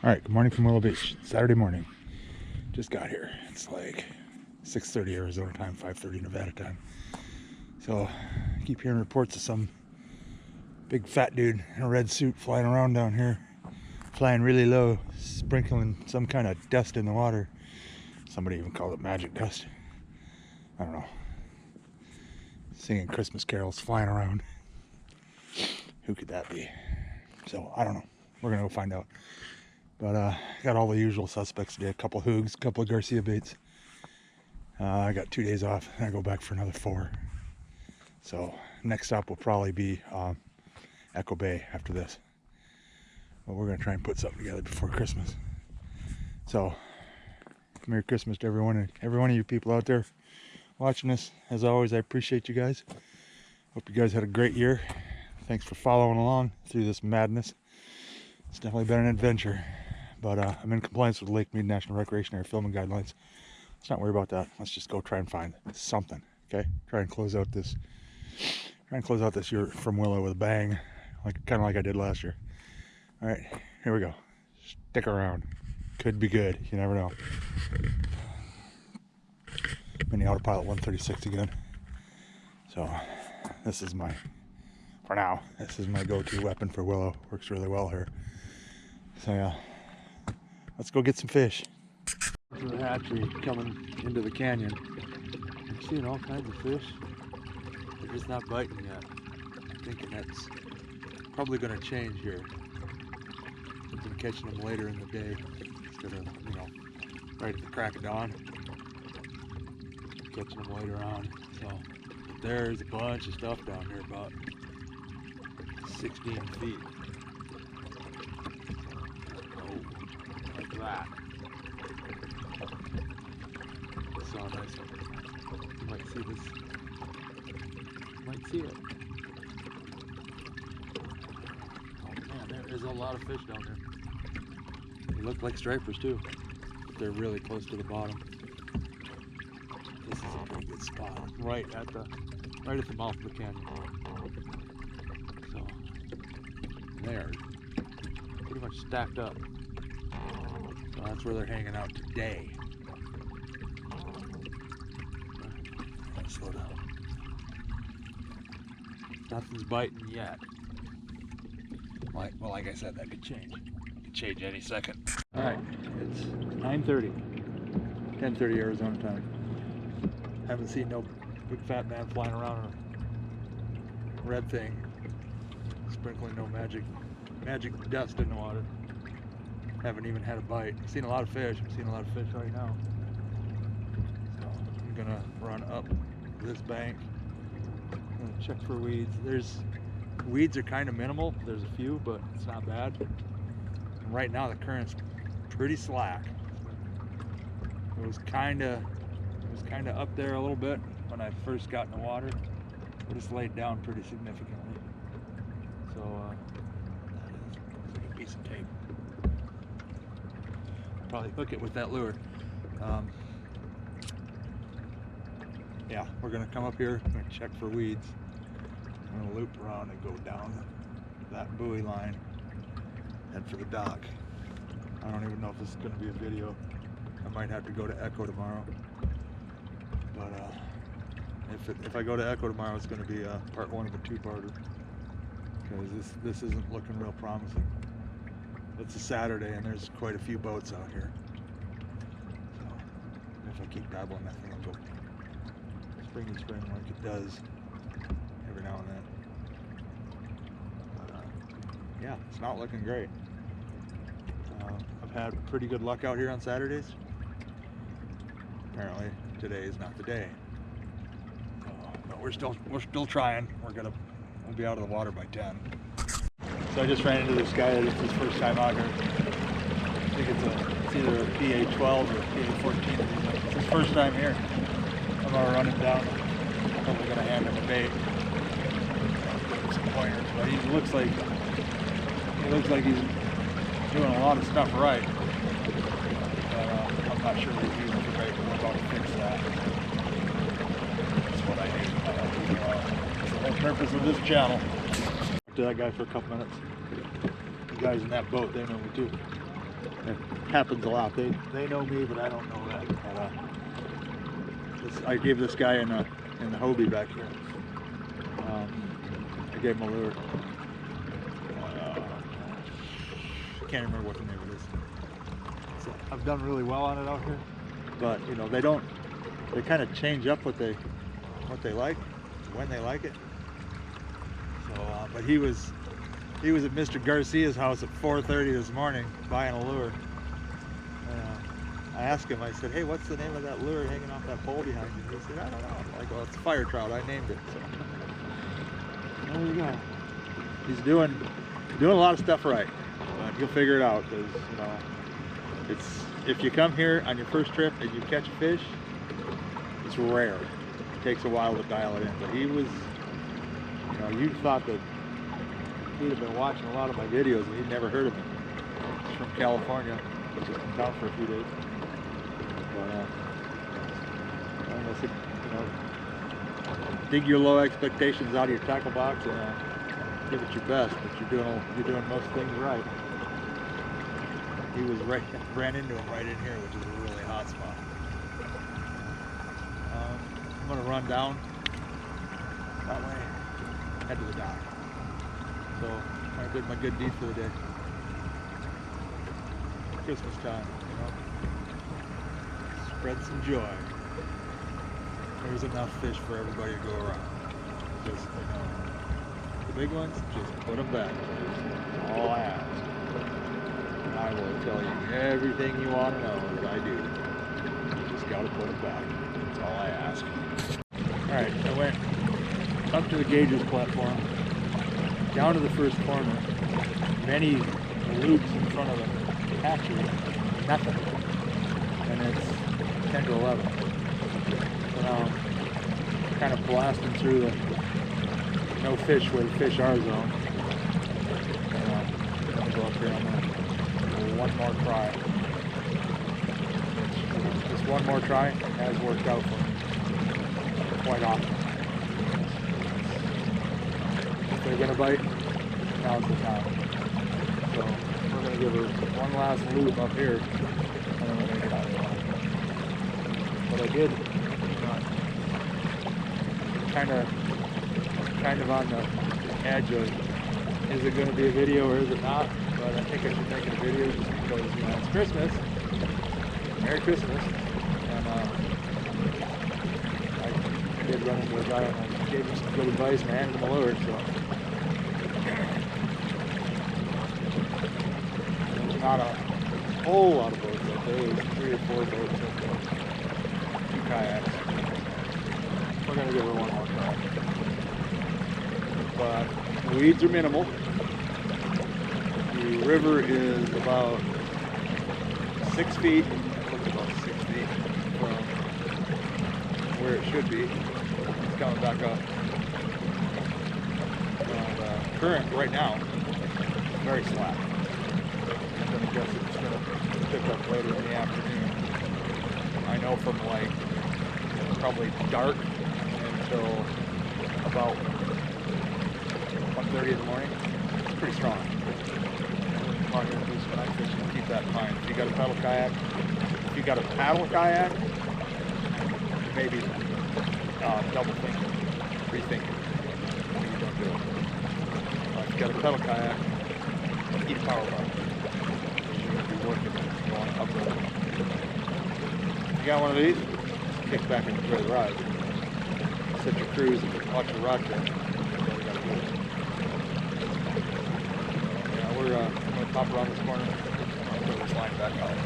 All right, good morning from Willow Beach. Saturday morning. Just got here. It's like 6:30 Arizona time, 5:30 Nevada time. So I keep hearing reports of some big fat dude in a red suit flying around down here, flying really low, sprinkling some kind of dust in the water. Somebody even called it magic dust. I don't know. Singing Christmas carols, flying around. Who could that be? So I don't know. We're gonna go find out. But got all the usual suspects today. A couple hoogs, a couple of Garcia baits. I got 2 days off and I go back for another 4. So next stop will probably be Echo Bay after this. But we're gonna try and put something together before Christmas. So Merry Christmas to every one of you people out there watching this. As always, I appreciate you guys. Hope you guys had a great year. Thanks for following along through this madness. It's definitely been an adventure. But I'm in compliance with Lakemead National Recreation Area filming guidelines. Let's not worry about that. Let's just go try and find something. Okay? Try and close out this year from Willow with a bang. Kind of like I did last year. Alright, here we go. Stick around. Could be good. You never know. I'm in the Autopilot 136 again. So this is my go-to weapon for Willow. Works really well here. So yeah. Let's go get some fish. This is a hatchery coming into the canyon. I'm seeing all kinds of fish. They're just not biting yet. I'm thinking that's probably going to change here. I've been catching them later in the day instead of, right at the crack of dawn. Catching them later on. So there's a bunch of stuff down here, about 16 feet. That. So nice one. You might see this. You might see it. Oh man, there is a lot of fish down here. They look like stripers too. But they're really close to the bottom. This is a pretty good spot. Right at the mouth of the canyon. So they are pretty much stacked up. So that's where they're hanging out today. Slow down. Nothing's biting yet. Like I said, that could change. It could change any second. Alright, it's 9:30. 10:30 Arizona time. Haven't seen no big fat man flying around in a red thing. Sprinkling no magic dust in the water. Haven't even had a bite. I've seen a lot of fish. I'm seeing a lot of fish right now. So I'm gonna run up this bank. I'm gonna check for weeds. Weeds are kind of minimal. There's a few, but it's not bad. And right now the current's pretty slack. It was kind of up there a little bit when I first got in the water, but it's laid down pretty significantly. So that is like a piece of tape. Probably hook it with that lure. Yeah, we're gonna come up here, I'm gonna check for weeds. I'm gonna loop around and go down that buoy line, head for the dock. I don't even know if this is gonna be a video. I might have to go to Echo tomorrow. But if I go to Echo tomorrow, it's gonna be part 1 of a 2-parter. Because this isn't looking real promising. It's a Saturday and there's quite a few boats out here. So if I keep dabbling, that thing will go spring like it does every now and then. But yeah, it's not looking great. I've had pretty good luck out here on Saturdays. Apparently today is not the day. But we're still trying. We'll be out of the water by 10. So I just ran into this guy. It's his first time out here. I think it's either a PA-12 or a PA-14. It's his first time here. I'm gonna run him down. I'm probably gonna hand him a bait. Give him some pointers. But he looks like he's doing a lot of stuff right. But I'm not sure what he's using for bait. We're about to fix that. That's what I need. That's the whole purpose of this channel. To that guy for a couple minutes. The guys in that boat, they know me too. It happens a lot. They know me, but I don't know that. But, I gave this guy in the Hobie back here. I gave him a lure. I can't remember what the name of it is. So I've done really well on it out here, but you know they kind of change up what they like when they like it. So, but he was at Mr. Garcia's house at 4:30 this morning buying a lure. I asked him, I said, hey, what's the name of that lure hanging off that pole behind you? He said, I don't know. I'm like, well, it's a fire trout. I named it. So there you go. He's doing a lot of stuff right, but you'll figure it out because you know if you come here on your first trip and you catch a fish, it's rare. It takes a while to dial it in. But he was, you know, you thought that he'd have been watching a lot of my videos and he'd never heard of me. He's from California, just in town for a few days. But I said, you know, dig your low expectations out of your tackle box and give it your best. But you're doing most things right. He was ran into him right in here, which is a really hot spot. I'm gonna run down that way, head to the dock. So I did my good deed for the day. Christmas time, you know. Spread some joy. There's enough fish for everybody to go around. Just, you know, the big ones, just put them back. That's all I ask. And I will tell you everything you want to know that I do. You just got to put them back. That's all I ask. Alright, I went up to the gauges platform, down to the first corner, many loops in front of the hatchery, nothing. And it's 10 to 11. So now I'm kind of blasting through the no fish where the fish are zone. And I'm going to go up here, I'm going to do one more try. Just one more try has worked out for me quite often. If they're going to bite, now's the time. So we're going to give her one last loop up here, and then we're going to get out of the water. But I did, kind of on the edge of, is it going to be a video or is it not? But I think I should make it a video just because, you know, it's Christmas. Merry Christmas. And I did run into a guy and I gave him some good advice and I handed him a lure, so. There's not a whole lot of boats up there. There's 3 or 4 boats up there. 2 kayaks. We're going to give her one more try. But the weeds are minimal. The river is about 6 feet. It looks about 6 feet from where it should be. It's coming back up. And current right now is very slack. I'm going to guess it's going to pick up later in the afternoon. I know from like probably dark until about 1:30 in the morning. It's pretty strong. Come out here and do some night fishing. Keep that in mind. If you got a paddle kayak, maybe double think it, rethink it. Maybe don't do it. If you got a pedal kayak, eat a power bar. You're going to be working going upriver. If you got one of these, kick back and enjoy the ride. Set your cruise and watch your rod trip. That's all you got to do. Yeah, we're going to pop around this corner and throw this line back out.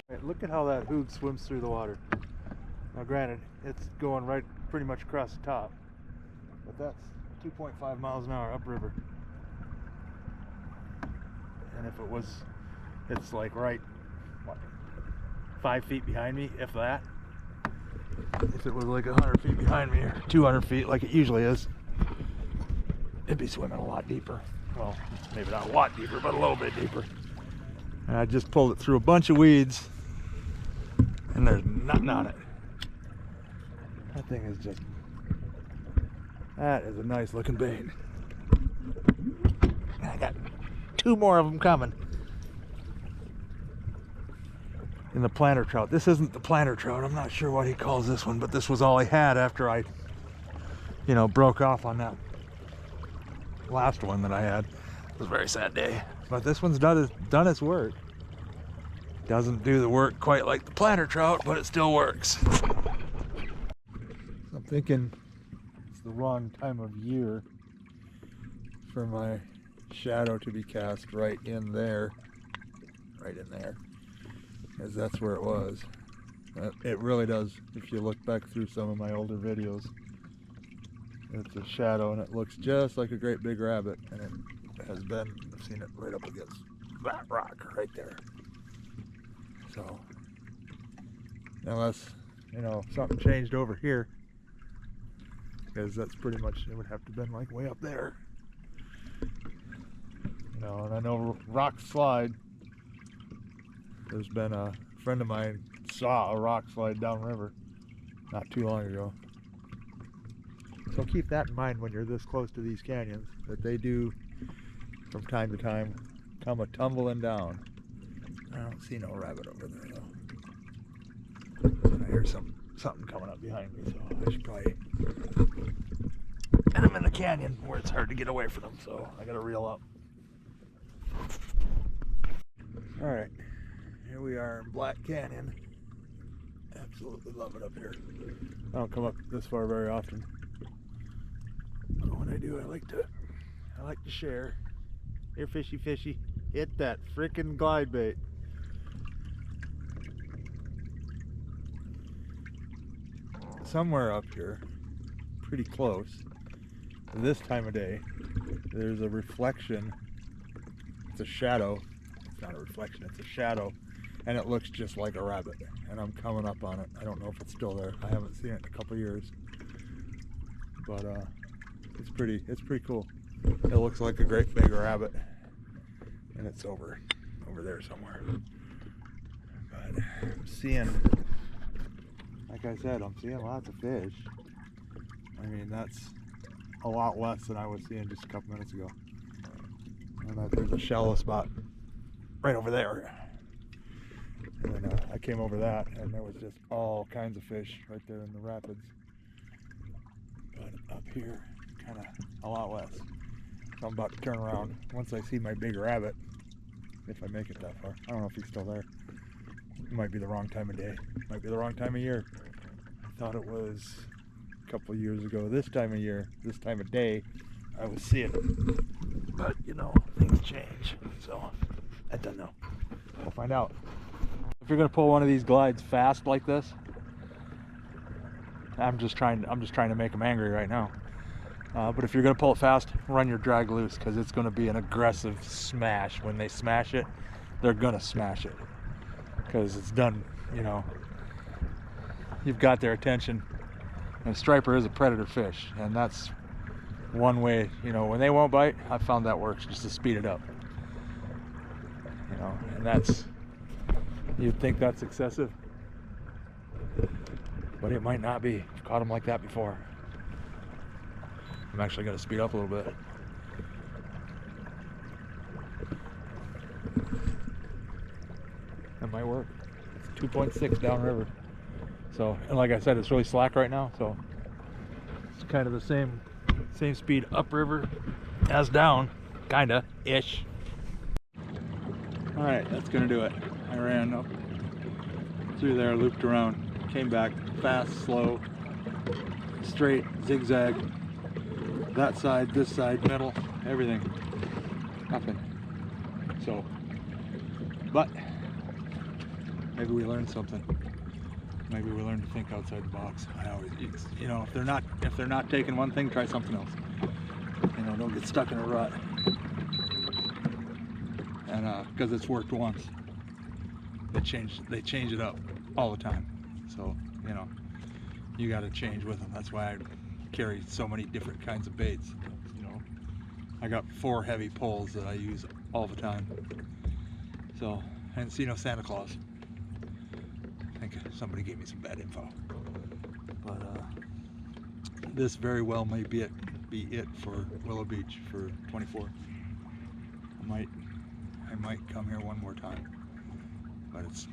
Right, look at how that hoog swims through the water. Now granted, it's going right pretty much across the top, but that's 2.5 miles an hour upriver. And if it was, it's like right, what, 5 feet behind me, if that. If it was like 100 feet behind me or 200 feet like it usually is, it'd be swimming a lot deeper. Well, maybe not a lot deeper, but a little bit deeper. And I just pulled it through a bunch of weeds and there's nothing on it. That thing is just, that is a nice looking bait. I got 2 more of them coming. in the planter trout. This isn't the planter trout. I'm not sure what he calls this one, but this was all I had after I, you know, broke off on that last one that I had. It was a very sad day. But this one's done its work. Doesn't do the work quite like the planter trout, but it still works. I'm thinking it's the wrong time of year for my shadow to be cast right in there, as that's where it was. It really does. If you look back through some of my older videos, it's a shadow and it looks just like a great big rabbit, and it has been. I've seen it right up against that rock right there. So unless, you know, something changed over here, because that's pretty much, it would have to have been like way up there. You know, and I know rock slide, there's been a friend of mine saw a rock slide downriver not too long ago. So keep that in mind when you're this close to these canyons, that they do from time to time come a tumbling down. I don't see no rabbit over there though. And I hear something coming up behind me, so I should probably. And I'm in the canyon where it's hard to get away from them, so I gotta reel up. Alright, here we are in Black Canyon. Absolutely love it up here. I don't come up this far very often. But when I do, I like to share. Here, fishy fishy. Hit that frickin' glide bait. Somewhere up here, pretty close, this time of day, there's a reflection. It's a shadow. It's not a reflection, it's a shadow, and it looks just like a rabbit. And I'm coming up on it. I don't know if it's still there. I haven't seen it in a couple years, but it's pretty cool. It looks like a great big rabbit, and it's over there somewhere. But I'm seeing, like I said, I'm seeing lots of fish. I mean, that's a lot less than I was seeing just a couple minutes ago. And there's a shallow spot right over there. And then I came over that, and there was just all kinds of fish right there in the rapids. But up here, kind of a lot less. So I'm about to turn around once I see my big rabbit, if I make it that far. I don't know if he's still there. It might be the wrong time of day. It might be the wrong time of year. I thought it was a couple of years ago. This time of year, this time of day, I was seeing it. But, you know, things change. So, I don't know. We'll find out. If you're going to pull one of these glides fast like this, I'm just trying to make them angry right now. But if you're going to pull it fast, run your drag loose, because it's going to be an aggressive smash. When they smash it, they're going to smash it, because it's done, you know, you've got their attention. And a striper is a predator fish, and that's one way, you know, when they won't bite, I found that works, just to speed it up. You know, and that's, you'd think that's excessive, but it might not be. I've caught them like that before. I'm actually going to speed up a little bit. That might work. It's 2.6 downriver. So, and like I said, it's really slack right now, so it's kind of the same speed upriver as down, kinda ish. All right, that's gonna do it. I ran up through there, looped around, came back, fast, slow, straight, zigzag, that side, this side, middle, everything, nothing. So, but maybe we learned something. Maybe we learn to think outside the box. I always, you know, if they're not taking one thing, try something else. You know, don't get stuck in a rut. And because it's worked once, they change it up all the time. So, you know, you got to change with them. That's why I carry so many different kinds of baits. You know, I got 4 heavy poles that I use all the time. So, and see no Santa Claus. I think somebody gave me some bad info, but this very well may be it for Willow Beach for 24. I might come here one more time, but it's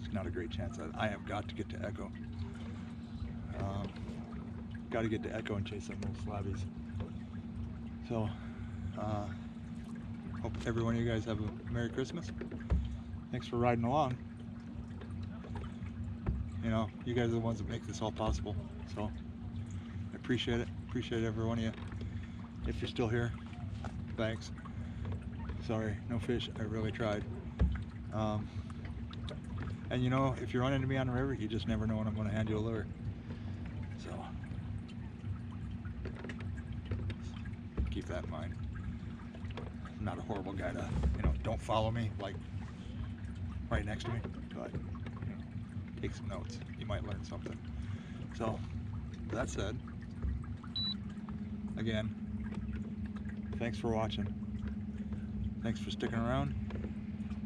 It's not a great chance. I have got to get to Echo. Got to get to Echo and chase some little slabbies. So, hope every one of you guys have a Merry Christmas. Thanks for riding along. You know, you guys are the ones that make this all possible. So, I appreciate it. Appreciate every one of you. If you're still here, thanks. Sorry, no fish. I really tried. And you know, if you run into me on the river, you just never know when I'm going to hand you a lure. So, keep that in mind. I'm not a horrible guy to, you know, don't follow me, like, right next to me, but, you know, take some notes. You might learn something. So, with that said, again, thanks for watching. Thanks for sticking around.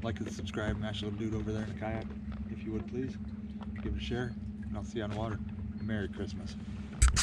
Like and subscribe, mash the little dude over there in the kayak, if you would please. Give it a share, and I'll see you on the water. Merry Christmas.